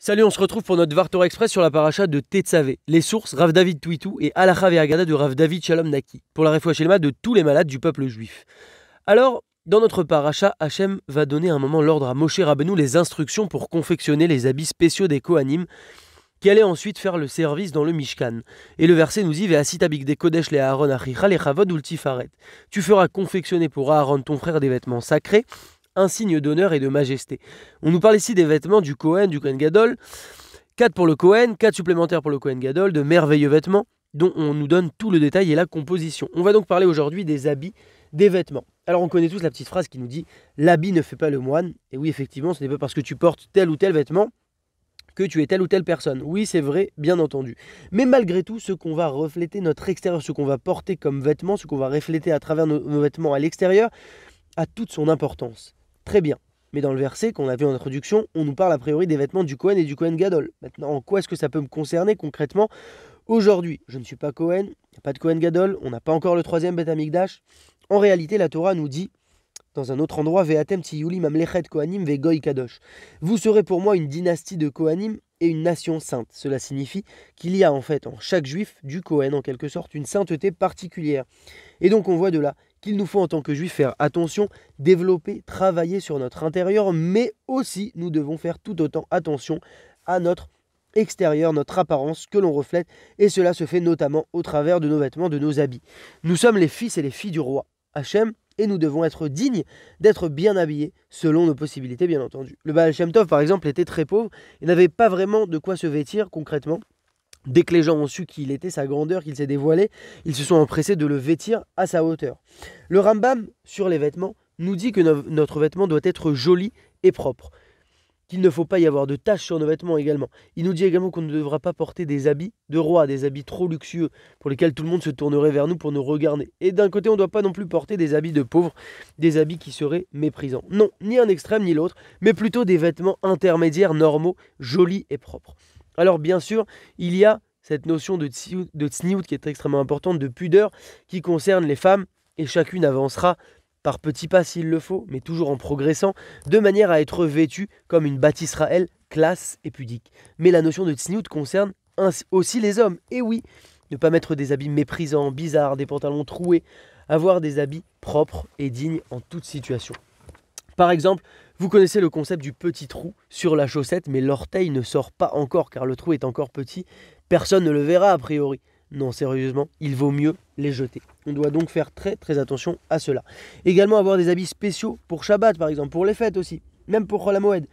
Salut, on se retrouve pour notre Dvar Torah Express sur la paracha de Tetzavé. Les sources, Rav David Twitou et Halacha Ve'Agada de Rav David Shalom Naki, pour la Refoua Shelema de tous les malades du peuple juif. Alors, dans notre paracha, Hachem va donner un moment l'ordre à Moshe Rabbeinu les instructions pour confectionner les habits spéciaux des Kohanim, qui allaient ensuite faire le service dans le Mishkan. Et le verset nous dit « Ve'asita bigdei kodesh le Aaron achicha lechavod ultifaret » Tu feras confectionner pour Aaron ton frère des vêtements sacrés, un signe d'honneur et de majesté. On nous parle ici des vêtements du Kohen Gadol, 4 pour le Kohen, 4 supplémentaires pour le Kohen Gadol, de merveilleux vêtements dont on nous donne tout le détail et la composition. On va donc parler aujourd'hui des habits, des vêtements. Alors on connaît tous la petite phrase qui nous dit « L'habit ne fait pas le moine ». Et oui, effectivement, ce n'est pas parce que tu portes tel ou tel vêtement que tu es telle ou telle personne. Oui, c'est vrai, bien entendu. Mais malgré tout, ce qu'on va refléter, notre extérieur, ce qu'on va porter comme vêtements, ce qu'on va refléter à travers nos vêtements à l'extérieur, a toute son importance. Très bien. Mais dans le verset qu'on a vu en introduction, on nous parle a priori des vêtements du Kohen et du Kohen Gadol. Maintenant, en quoi est-ce que ça peut me concerner concrètement aujourd'hui? Je ne suis pas Kohen, il n'y a pas de Kohen Gadol, on n'a pas encore le 3e Beth Amikdash. En réalité, la Torah nous dit, dans un autre endroit, Ve'atem tiyuli mamlechet Kohanim ve'goy kadosh. Vous serez pour moi une dynastie de Kohanim et une nation sainte. Cela signifie qu'il y a en fait en chaque juif, du Kohen en quelque sorte, une sainteté particulière. Et donc on voit de là qu'il nous faut en tant que juifs faire attention, développer, travailler sur notre intérieur, mais aussi nous devons faire tout autant attention à notre extérieur, notre apparence que l'on reflète, et cela se fait notamment au travers de nos vêtements, de nos habits. Nous sommes les fils et les filles du roi Hachem, et nous devons être dignes d'être bien habillés, selon nos possibilités bien entendu. Le Baal Shem Tov par exemple était très pauvre, il n'avait pas vraiment de quoi se vêtir concrètement. Dès que les gens ont su qu'il était sa grandeur, qu'il s'est dévoilé, ils se sont empressés de le vêtir à sa hauteur. Le Rambam, sur les vêtements, nous dit que notre vêtement doit être joli et propre, qu'il ne faut pas y avoir de taches sur nos vêtements également. Il nous dit également qu'on ne devra pas porter des habits de roi, des habits trop luxueux, pour lesquels tout le monde se tournerait vers nous pour nous regarder. Et d'un côté, on ne doit pas non plus porter des habits de pauvres, des habits qui seraient méprisants. Non, ni un extrême ni l'autre, mais plutôt des vêtements intermédiaires, normaux, jolis et propres. Alors bien sûr, il y a cette notion de tsniout qui est extrêmement importante, de pudeur, qui concerne les femmes, et chacune avancera par petits pas s'il le faut, mais toujours en progressant, de manière à être vêtue comme une Bat Israël classe et pudique. Mais la notion de tsniout concerne aussi les hommes, et oui, ne pas mettre des habits méprisants, bizarres, des pantalons troués, avoir des habits propres et dignes en toute situation. Par exemple, vous connaissez le concept du petit trou sur la chaussette, mais l'orteil ne sort pas encore car le trou est encore petit. Personne ne le verra a priori. Non, sérieusement, il vaut mieux les jeter. On doit donc faire très très attention à cela. Également avoir des habits spéciaux pour Shabbat par exemple, pour les fêtes aussi, même pour Chol HaMoed.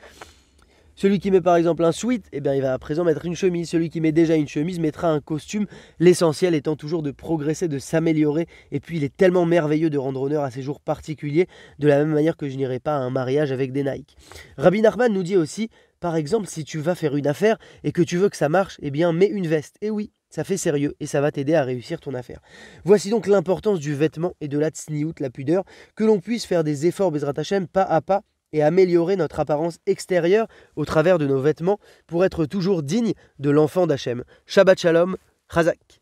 Celui qui met par exemple un sweat, il va à présent mettre une chemise. Celui qui met déjà une chemise mettra un costume. L'essentiel étant toujours de progresser, de s'améliorer. Et puis il est tellement merveilleux de rendre honneur à ces jours particuliers, de la même manière que je n'irai pas à un mariage avec des Nike. Rabbi Nachman nous dit aussi, par exemple, si tu vas faire une affaire et que tu veux que ça marche, mets une veste. Et oui, ça fait sérieux et ça va t'aider à réussir ton affaire. Voici donc l'importance du vêtement et de la tsniout, la pudeur, que l'on puisse faire des efforts Bezrat Hashem, pas à pas, et améliorer notre apparence extérieure au travers de nos vêtements pour être toujours digne de l'enfant d'Hachem. Shabbat Shalom, Chazak.